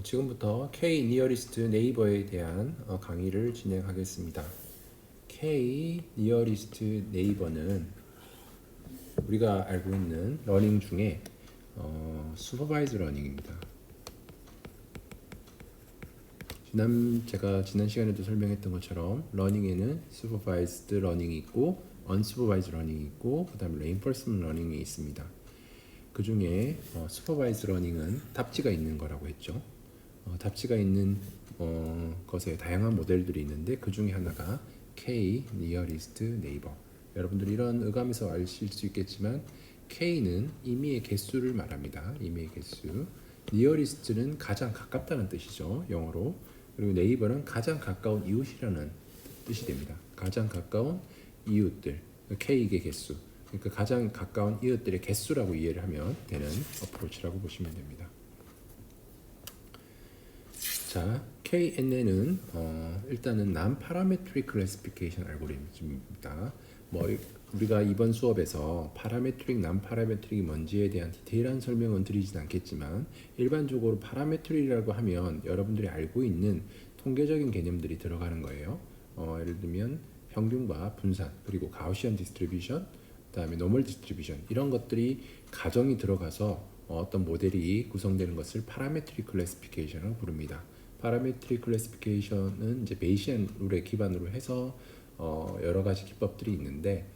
지금부터 K 니어리스트 네이버에 대한 강의를 진행하겠습니다. K 니어리스트 네이버는 우리가 알고 있는 러닝 중에 슈퍼바이즈 러닝입니다. 제가 지난 시간에도 설명했던 것처럼 러닝에는 슈퍼바이즈드 러닝이 있고 언슈퍼바이즈 러닝이 있고 그 다음에 레인포스먼트 러닝이 있습니다. 그 중에 슈퍼바이즈 러닝은 답지가 있는 거라고 했죠. 답지가 있는 것에 다양한 모델들이 있는데 그 중에 하나가 K 니어리스트 네이버. 여러분들이 이런 의감에서 아실 수 있겠지만 K는 임의의 개수를 말합니다. 임의의 개수. 니어리스트는 가장 가깝다는 뜻이죠. 영어로. 그리고 네이버는 가장 가까운 이웃이라는 뜻이 됩니다. 가장 가까운 이웃들. K의 개수. 그러니까 가장 가까운 이웃들의 개수라고 이해를 하면 되는 어프로치라고 보시면 됩니다. 자, KNN은 일단은 Non-Parametric Classification 알고리즘입니다. 우리가 이번 수업에서 파라메트릭, 난파라메트릭이 뭔지에 대한 디테일한 설명은 드리진 않겠지만 일반적으로 파라메트릭이라고 하면 여러분들이 알고 있는 통계적인 개념들이 들어가는 거예요. 예를 들면 평균과 분산, 그리고 가우시안 디스트리뷰션, 그다음에 노멀 디스트리뷰션 이런 것들이 가정이 들어가서 어떤 모델이 구성되는 것을 파라메트릭 클래시피케이션을 부릅니다. 파라메트릭 클래시피케이션은 이제 베이시안 룰에 기반으로 해서 여러 가지 기법들이 있는데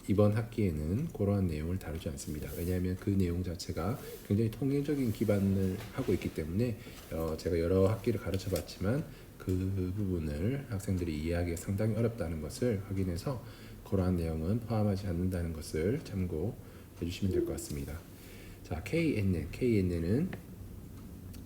이번 학기에는 그러한 내용을 다루지 않습니다. 왜냐하면 그 내용 자체가 굉장히 통계적인 기반을 하고 있기 때문에 제가 여러 학기를 가르쳐 봤지만 그 부분을 학생들이 이해하기가 상당히 어렵다는 것을 확인해서 그러한 내용은 포함하지 않는다는 것을 참고해 주시면 될 것 같습니다. 자, KNN은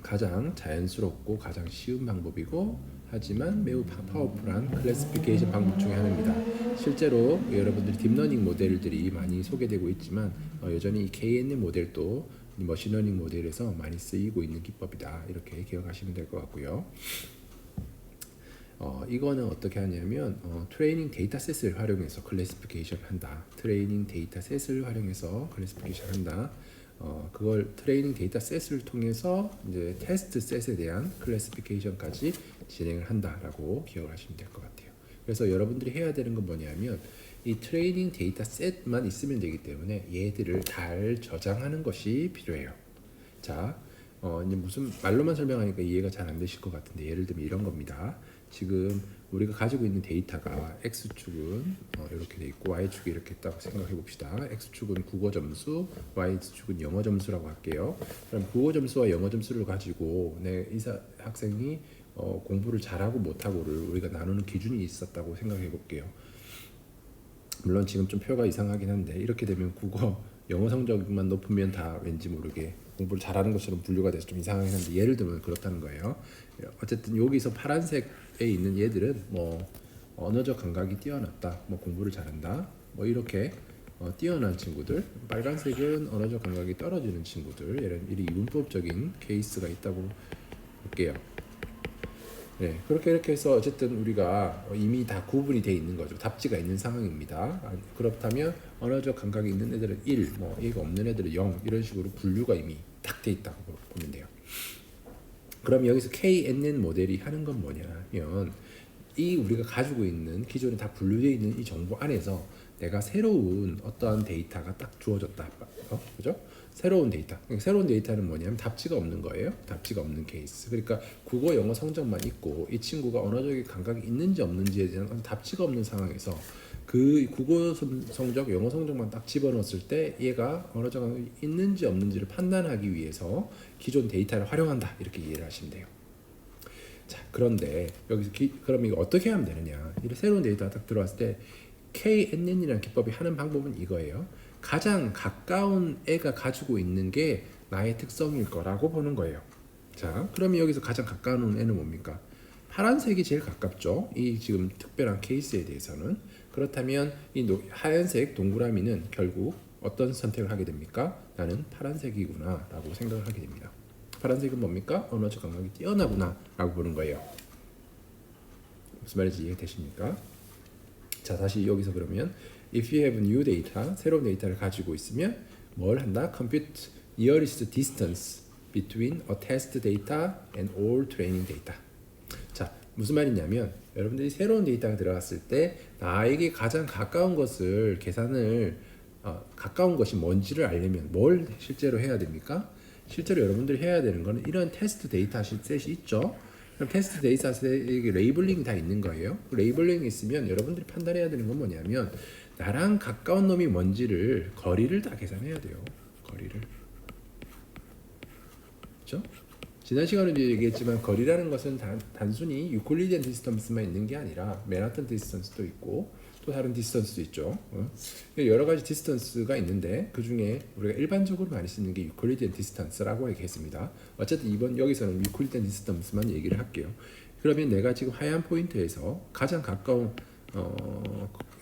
가장 자연스럽고 가장 쉬운 방법이고 하지만 매우 파워풀한 클래시피케이션 방법 중에 하나입니다. 실제로 여러분들이 딥러닝 모델들이 많이 소개되고 있지만 여전히 이 KNN 모델도 머신러닝 모델에서 많이 쓰이고 있는 기법이다. 이렇게 기억하시면 될 것 같고요. 이거는 어떻게 하냐면 트레이닝 데이터셋을 활용해서 클래시피케이션을 한다. 트레이닝 데이터셋을 활용해서 클래시피케이션을 한다. 그걸 트레이닝 데이터셋을 통해서 이제 테스트 셋에 대한 클래시피케이션까지 진행을 한다라고 기억을 하시면 될 것 같아요. 그래서 여러분들이 해야 되는 건 뭐냐면 이 트레이닝 데이터셋만 있으면 되기 때문에 얘들을 잘 저장하는 것이 필요해요. 자, 이제 무슨 말로만 설명하니까 이해가 잘 안 되실 것 같은데 예를 들면 이런 겁니다. 지금 우리가 가지고 있는 데이터가 X축은 이렇게 돼 있고 Y축이 이렇게 있다고 생각해 봅시다. X축은 국어 점수, Y축은 영어 점수라고 할게요. 그럼 국어 점수와 영어 점수를 가지고 학생이 공부를 잘하고 못하고를 우리가 나누는 기준이 있었다고 생각해 볼게요. 물론 지금 좀 표가 이상하긴 한데 이렇게 되면 국어, 영어 성적만 높으면 다 왠지 모르게 공부를 잘하는 것처럼 분류가 돼서 좀 이상하긴 한데 예를 들면 그렇다는 거예요. 어쨌든 여기서 파란색에 있는 얘들은 언어적 감각이 뛰어났다, 공부를 잘한다, 이렇게 뛰어난 친구들. 빨간색은 언어적 감각이 떨어지는 친구들. 이런 이분법적인 케이스가 있다고 볼게요. 네, 이렇게 해서 어쨌든 우리가 이미 다 구분이 돼 있는 거죠. 답지가 있는 상황입니다. 그렇다면 언어적 감각이 있는 애들은 1, 얘가 없는 애들은 0 이런 식으로 분류가 이미 딱 돼 있다고 보면 돼요. 그럼 여기서 KNN 모델이 하는 건 뭐냐면 이 우리가 가지고 있는 기존에 다 분류되어 있는 이 정보 안에서 내가 새로운 어떠한 데이터가 딱 주어졌다. 그죠? 새로운 데이터. 그러니까 새로운 데이터는 뭐냐면 답지가 없는 거예요. 답지가 없는 케이스. 그러니까 국어, 영어 성적만 있고 이 친구가 언어적인 감각이 있는지 없는지에 대한 답지가 없는 상황에서 그 국어 성적, 영어 성적만 딱 집어넣었을 때 얘가 언어적 감각이 있는지 없는지를 판단하기 위해서 기존 데이터를 활용한다. 이렇게 이해를 하시면 돼요. 자, 그런데 여기서 그럼 이거 어떻게 하면 되느냐? 이 새로운 데이터가 딱 들어왔을 때 KNN이라는 기법이 하는 방법은 이거예요. 가장 가까운 애가 가지고 있는 게 나의 특성일 거라고 보는 거예요. 자, 그러면 여기서 가장 가까운 애는 뭡니까? 파란색이 제일 가깝죠. 이 지금 특별한 케이스에 대해서는. 그렇다면 이 하얀색 동그라미는 결국 어떤 선택을 하게 됩니까? 나는 파란색이구나 라고 생각을 하게 됩니다. 파란색은 뭡니까? 언어적 감각이 뛰어나구나 라고 보는 거예요. 무슨 말인지 이해되십니까? 자, 다시 여기서 그러면 if you have new data, 새로운 데이터를 가지고 있으면 뭘 한다? compute nearest distance, between a test data and all training data. 자, 무슨 말이냐면 여러분들이 새로운 데이터가 들어갔을 때 나에게 가장 가까운 것을 계산을 가까운 것이 뭔지를 알려면 뭘 실제로 해야 됩니까? 실제로 여러분들이 해야 되는 거는 이런 테스트 데이터 셋이 있죠. 그럼 테스트 데이터 셋에 레이블링이 다 있는 거예요. 레이블링이 있으면 여러분들이 판단해야 되는 건 뭐냐면 나랑 가까운 놈이 뭔지를 거리를 다 계산해야 돼요. 거리를. 그렇죠? 지난 시간에도 얘기했지만 거리라는 것은 단순히 유클리디안 디스턴스만 있는 게 아니라 맨하튼 디스턴스도 있고 또 다른 디스턴스도 있죠. 여러 가지 디스턴스가 있는데 그 중에 우리가 일반적으로 많이 쓰는 게 유클리디안 디스턴스라고 얘기했습니다. 어쨌든 이번 여기서는 유클리디안 디스턴스만 얘기를 할게요. 그러면 내가 지금 하얀 포인트에서 가장 가까운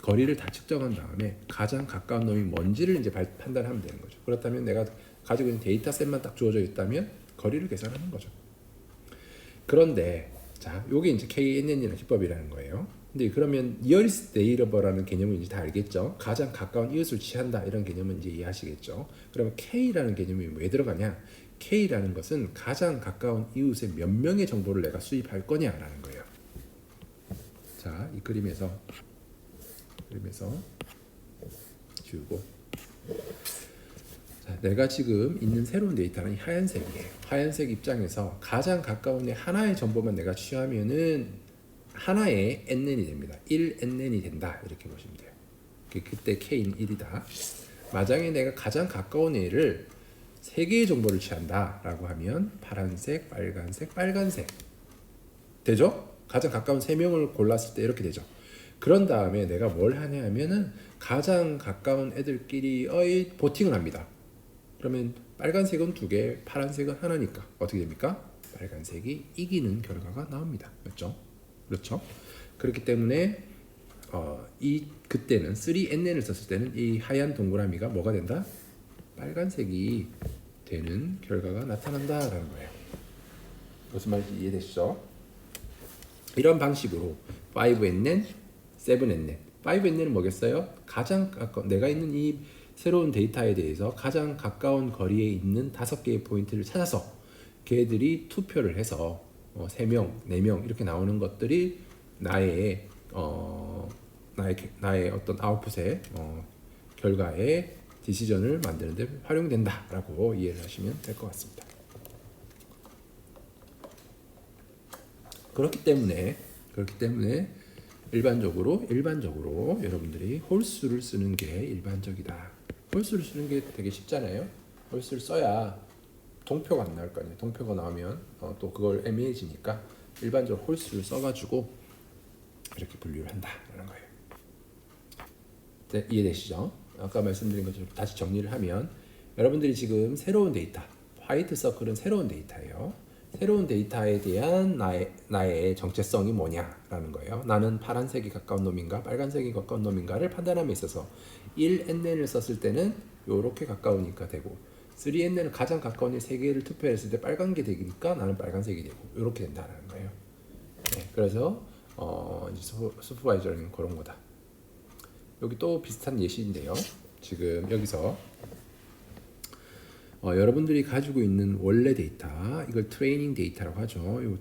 거리를 다 측정한 다음에 가장 가까운 놈이 뭔지를 이제 판단하면 되는 거죠. 그렇다면 내가 가지고 있는 데이터셋만 딱 주어져 있다면 거리를 계산하는 거죠. 그런데 자, 요게 이제 KNN이라는 기법이라는 거예요. 근데 그러면 nearest neighbor라는 개념은 이제 다 알겠죠? 가장 가까운 이웃을 취한다 이런 개념은 이제 이해하시겠죠? 그러면 K라는 개념이 왜 들어가냐? K라는 것은 가장 가까운 이웃의 몇 명의 정보를 내가 수입할 거냐라는 거예요. 자, 이 그림에서 지우고 자, 내가 지금 있는 새로운 데이터는 하얀색이에요. 하얀색 입장에서 가장 가까운 애 하나의 정보만 내가 취하면은 하나의 NN이 됩니다. 1NN이 된다 이렇게 보시면 돼요. 그때 K는 1이다. 만약에 내가 가장 가까운 애를 3개의 정보를 취한다 라고 하면 파란색, 빨간색, 빨간색 되죠? 가장 가까운 3명을 골랐을 때 이렇게 되죠. 그런 다음에 내가 뭘 하냐 하면은 가장 가까운 애들끼리의 보팅을 합니다. 그러면 빨간색은 2개, 파란색은 하나니까 어떻게 됩니까? 빨간색이 이기는 결과가 나옵니다. 맞죠? 그렇죠? 그렇기 때문에 그때는 3NN을 썼을 때는 이 하얀 동그라미가 뭐가 된다? 빨간색이 되는 결과가 나타난다라는 거예요. 무슨 말인지 이해되시죠? 이런 방식으로 5NN, 7NN 5NN은 뭐겠어요? 가장 가까운 내가 있는 이 새로운 데이터에 대해서 가장 가까운 거리에 있는 5개의 포인트를 찾아서 걔들이 투표를 해서 3명, 4명 이렇게 나오는 것들이 나의 어떤 아웃풋의 결과에 디시전을 만드는 데 활용된다라고 이해를 하시면 될 것 같습니다. 그렇기 때문에 일반적으로 여러분들이 홀수를 쓰는 게 일반적이다. 홀수를 쓰는 게 되게 쉽잖아요. 홀수를 써야 동표가 안 나올 거 아니에요. 동표가 나오면 또 그걸 애매해지니까 일반적으로 홀수를 써가지고 이렇게 분류를 한다라는 거예요. 네, 이해되시죠? 아까 말씀드린 것처럼 다시 정리를 하면 여러분들이 지금 새로운 데이터, 화이트 서클은 새로운 데이터예요. 새로운 데이터에 대한 나의 정체성이 뭐냐라는 거예요. 나는 파란색이 가까운 놈인가 빨간색이 가까운 놈인가를 판단함에 있어서 1NN을 썼을 때는 이렇게 가까우니까 되고 3NN은 가장 가까운 애 3개를 투표했을 때 빨간 게 되니까 나는 빨간색이 되고 이렇게 된다는 거예요. 네, 그래서 이제 슈퍼바이저는 그런 거다. 여기 또 비슷한 예시인데요. 지금 여기서 여러분들이 가지고 있는 원래 데이터 이걸 트레이닝 데이터라고 하죠. 이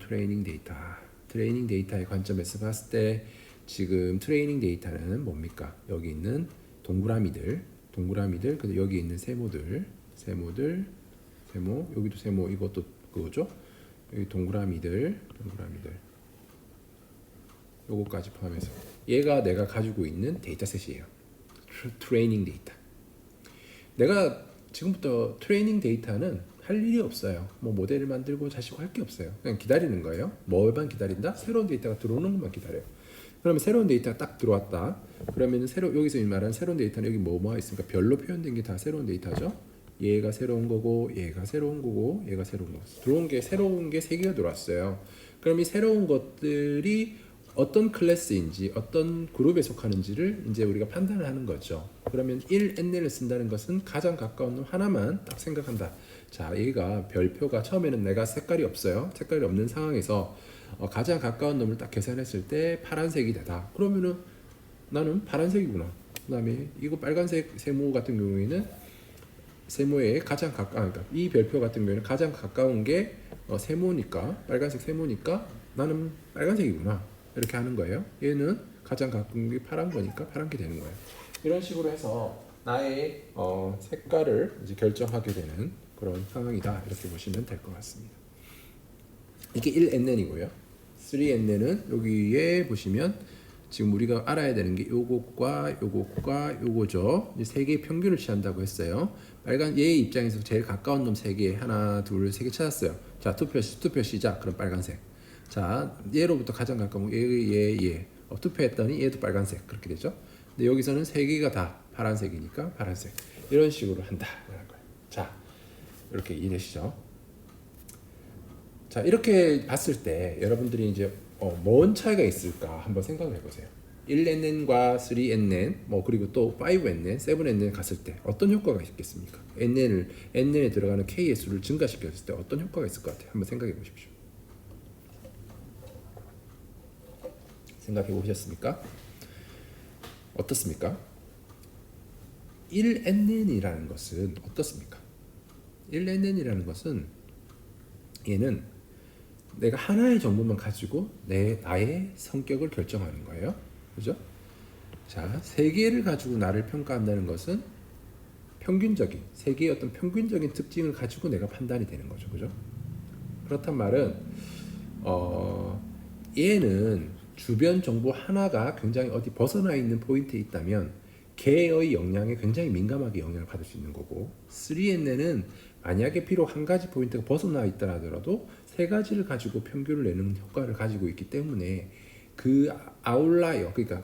트레이닝 데이터의 관점에서 봤을 때 지금 트레이닝 데이터는 뭡니까? 여기 있는 동그라미들 그리고 여기 있는 세모 여기도 세모 이것도 그거죠. 여기 동그라미들 요거까지 포함해서 얘가 내가 가지고 있는 데이터셋이에요. 트레이닝 데이터. 내가 지금부터 트레이닝 데이터는 할 일이 없어요. 뭐 모델을 만들고 자시고 할 게 없어요. 그냥 기다리는 거예요. 뭘만 기다린다? 새로운 데이터가 들어오는 것만 기다려요. 그러면 새로운 데이터가 딱 들어왔다. 그러면 여기서 말하는 새로운 데이터는 여기 뭐가 있습니까? 별로 표현된 게 다 새로운 데이터죠. 얘가 새로운 거고, 얘가 새로운 거고, 얘가 새로운 거. 새로운 게 3개가 들어왔어요. 그럼 이 새로운 것들이 어떤 클래스인지 어떤 그룹에 속하는지를 이제 우리가 판단을 하는 거죠. 그러면 1NN을 쓴다는 것은 가장 가까운 놈 하나만 딱 생각한다. 자, 얘가 별표가 처음에는 내가 색깔이 없어요. 색깔이 없는 상황에서 가장 가까운 놈을 딱 계산했을 때 파란색이 되다. 그러면은 나는 파란색이구나. 그 다음에 이거 빨간색 세모 같은 경우에는 세모에 가장 가까운, 그러니까 이 별표 같은 경우에는 가장 가까운 게 세모니까, 빨간색 세모니까 나는 빨간색이구나 이렇게 하는 거예요. 얘는 가장 가까운 게 파란 거니까 파란 게 되는 거예요. 이런 식으로 해서 나의 색깔을 이제 결정하게 되는 그런 상황이다 이렇게 보시면 될 것 같습니다. 이게 1NN이고요. 3NN은 여기에 보시면 지금 우리가 알아야 되는 게 요것과 요것과 요거죠. 이제 세 개의 평균을 취한다고 했어요. 빨간 얘의 입장에서 제일 가까운 놈 세 개, 하나, 둘, 세 개 찾았어요. 자, 투표 시작. 그럼 빨간색. 자, 얘로부터 가장 가까운 얘. 투표했더니 얘도 빨간색 그렇게 되죠. 근데 여기서는 세 개가 다 파란색이니까 파란색. 이런 식으로 한다라는 거예요. 자, 이렇게 이해되시죠? 자, 이렇게 봤을 때 여러분들이 이제 뭔 차이가 있을까 한번 생각을 해보세요. 1NN과 3NN, 그리고 또 5NN, 7NN 갔을 때 어떤 효과가 있겠습니까? NN에 들어가는 K의 수를 증가시켰을 때 어떤 효과가 있을 것 같아요? 한번 생각해 보십시오. 생각해 보셨습니까? 어떻습니까? 1NN이라는 것은 어떻습니까? 1NN이라는 것은 얘는 내가 하나의 정보만 가지고 나의 성격을 결정하는 거예요. 그죠? 자, 세 개를 가지고 나를 평가한다는 것은 평균적인, 세 개의 어떤 평균적인 특징을 가지고 내가 판단이 되는 거죠. 그죠? 그렇단 말은, 얘는 주변 정보 하나가 굉장히 어디 벗어나 있는 포인트에 있다면 걔의 영향에 굉장히 민감하게 영향을 받을 수 있는 거고, 3NN은 만약에 비록 한 가지 포인트가 벗어나 있다 하더라도 세 가지를 가지고 평균을 내는 효과를 가지고 있기 때문에 그 아웃라이어, 그러니까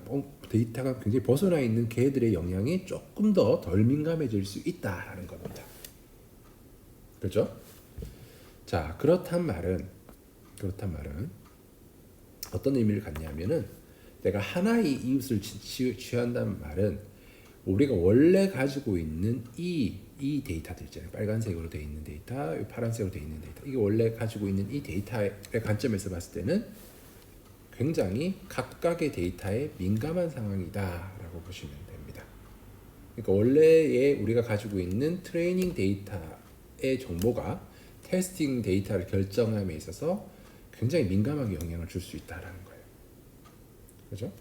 데이터가 굉장히 벗어나 있는 걔들의 영향이 조금 더 덜 민감해질 수 있다라는 겁니다. 그렇죠? 자, 그렇단 말은 어떤 의미를 갖냐면은 내가 하나의 이웃을 취한다는 말은 우리가 원래 가지고 있는 이 데이터들 있잖아요. 빨간색으로 되어 있는 데이터, 파란색으로 되어 있는 데이터. 이게 원래 가지고 있는 이 데이터의 관점에서 봤을 때는 굉장히 각각의 데이터에 민감한 상황이다라고 보시면 됩니다. 그러니까 원래의 우리가 가지고 있는 트레이닝 데이터의 정보가 테스팅 데이터를 결정함에 있어서 굉장히 민감하게 영향을 줄 수 있다라는 거예요. 그렇죠?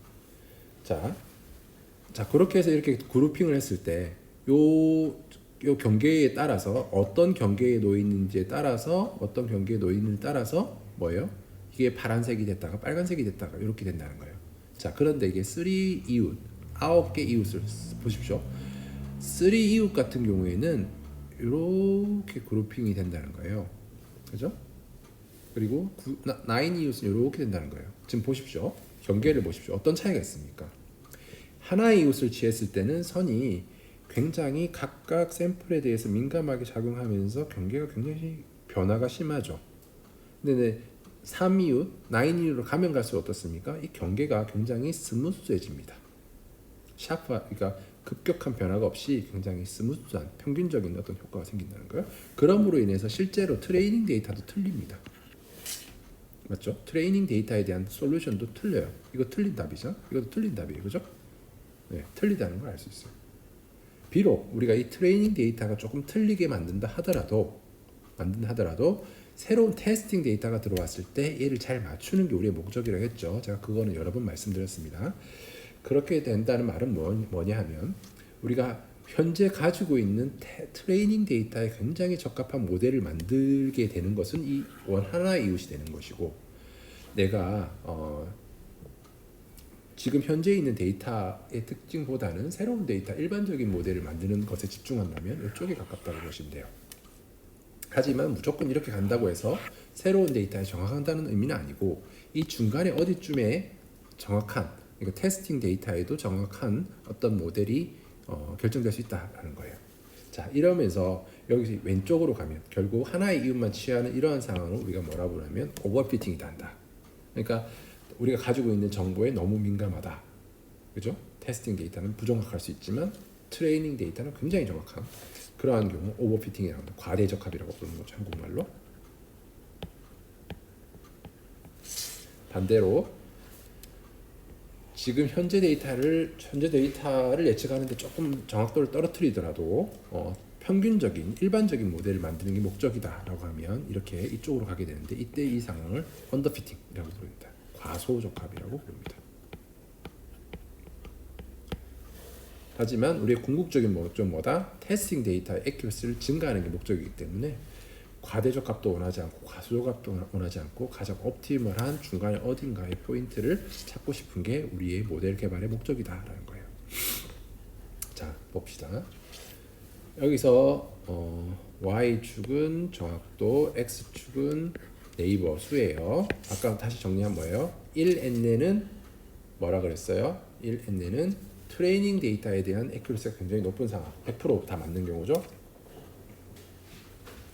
자, 그렇게 해서 이렇게 그룹핑을 했을 때 요 경계에 따라서 어떤 경계에 놓여 있는지에 따라서 어떤 경계에 놓여 있는지에 따라서 뭐예요? 이게 파란색이 됐다가 빨간색이 됐다가 이렇게 된다는 거예요. 자, 그런데 이게 3이웃 9개 이웃을 보십시오. 3이웃 같은 경우에는 이렇게 그룹핑이 된다는 거예요. 그죠? 그리고 9이웃은 이렇게 된다는 거예요. 지금 보십시오. 경계를 보십시오. 어떤 차이가 있습니까? 하나의 이웃을 취했을 때는 선이 굉장히 각각 샘플에 대해서 민감하게 작용하면서 경계가 굉장히 변화가 심하죠. 근데 3이웃, 9이웃으로 가면 갈수록 어떻습니까? 이 경계가 굉장히 스무스해집니다. 그러니까 급격한 변화가 없이 굉장히 스무스한 평균적인 어떤 효과가 생긴다는 거예요. 그럼으로 인해서 실제로 트레이닝 데이터도 틀립니다. 맞죠? 트레이닝 데이터에 대한 솔루션도 틀려요. 이거 틀린 답이죠? 이것도 틀린 답이에요. 그죠? 네, 틀리다는 걸 알 수 있어요. 비록 우리가 이 트레이닝 데이터가 조금 틀리게 만든다 하더라도 새로운 테스팅 데이터가 들어왔을 때 얘를 잘 맞추는 게 우리의 목적이라고 했죠. 제가 그거는 여러 번 말씀드렸습니다. 그렇게 된다는 말은 뭐냐 하면 우리가 현재 가지고 있는 트레이닝 데이터에 굉장히 적합한 모델을 만들게 되는 것은 이 하나의 이웃이 되는 것이고, 내가 지금 현재 있는 데이터의 특징보다는 새로운 데이터, 일반적인 모델을 만드는 것에 집중한다면 이쪽에 가깝다고 보시면 돼요. 하지만 무조건 이렇게 간다고 해서 새로운 데이터에 정확하다는 의미는 아니고, 이 중간에 어디쯤에 정확한, 그러니까 테스팅 데이터에도 정확한 어떤 모델이 결정될 수 있다라는 거예요. 자, 이러면서 여기서 왼쪽으로 가면 결국 하나의 이웃만 취하는 이러한 상황을 우리가 뭐라 부르냐면 오버피팅이다 한다. 그러니까 우리가 가지고 있는 정보에 너무 민감하다. 그죠? 테스팅 데이터는 부정확할 수 있지만 트레이닝 데이터는 굉장히 정확한 그러한 경우 오버피팅이라고 합니다. 과대적합이라고 부르는 거죠, 한국말로. 반대로 지금 현재 데이터를 예측하는데 조금 정확도를 떨어뜨리더라도 평균적인 일반적인 모델을 만드는 게 목적이다라고 하면 이렇게 이쪽으로 가게 되는데 이때 이 상황을 언더피팅이라고 부릅니다. 과소적합이라고 부릅니다. 하지만 우리의 궁극적인 목적은 뭐다? 테스팅 데이터의 액큐러시를 증가하는 게 목적이기 때문에 과대적합도 원하지 않고 과소적합도 원하지 않고 가장 옵티멀한 중간에 어딘가의 포인트를 찾고 싶은 게 우리의 모델 개발의 목적이다라는 거예요. 자, 봅시다. 여기서 Y축은 정확도, X축은 네이버 수예요. 아까 다시 정리한 뭐예요? 1N에는 뭐라 그랬어요? 1N에는 트레이닝 데이터에 대한 액큐러시가 굉장히 높은 상황, 100%다 맞는 경우죠.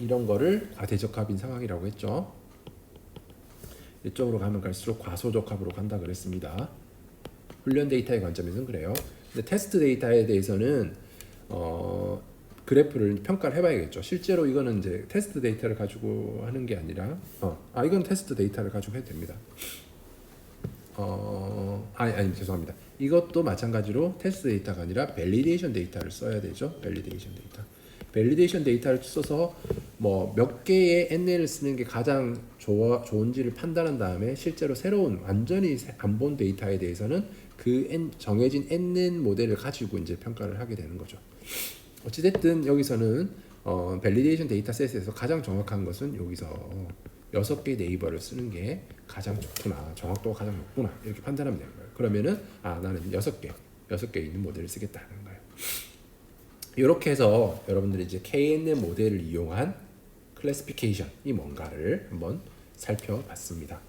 이런 거를 과대적합인 상황이라고 했죠. 이쪽으로 가면 갈수록 과소적합으로 간다 그랬습니다. 훈련 데이터의 관점에서는 그래요. 근데 테스트 데이터에 대해서는 그래프를 평가를 해봐야겠죠. 실제로 이거는 이제 테스트 데이터를 가지고 하는 게 아니라 이건 테스트 데이터를 가지고 해도 됩니다. 아니 죄송합니다. 이것도 마찬가지로 테스트 데이터가 아니라 밸리데이션 데이터를 써야 되죠. 밸리데이션 데이터를 써서 뭐 몇 개의 NN을 쓰는 게 가장 좋은지를 판단한 다음에 실제로 새로운 완전히 안 본 데이터에 대해서는 그 정해진 NN 모델을 가지고 이제 평가를 하게 되는 거죠. 어찌됐든 여기서는 밸리데이션 데이터셋에서 가장 정확한 것은 여기서 6개 네이버를 쓰는 게 가장 좋구나, 정확도가 가장 높구나 이렇게 판단하면 되는 거예요. 그러면은 나는 6개 있는 모델을 쓰겠다는 거예요. 이렇게 해서 여러분들이 이제 KNN 모델을 이용한 클래시피케이션이 뭔가를 한번 살펴봤습니다.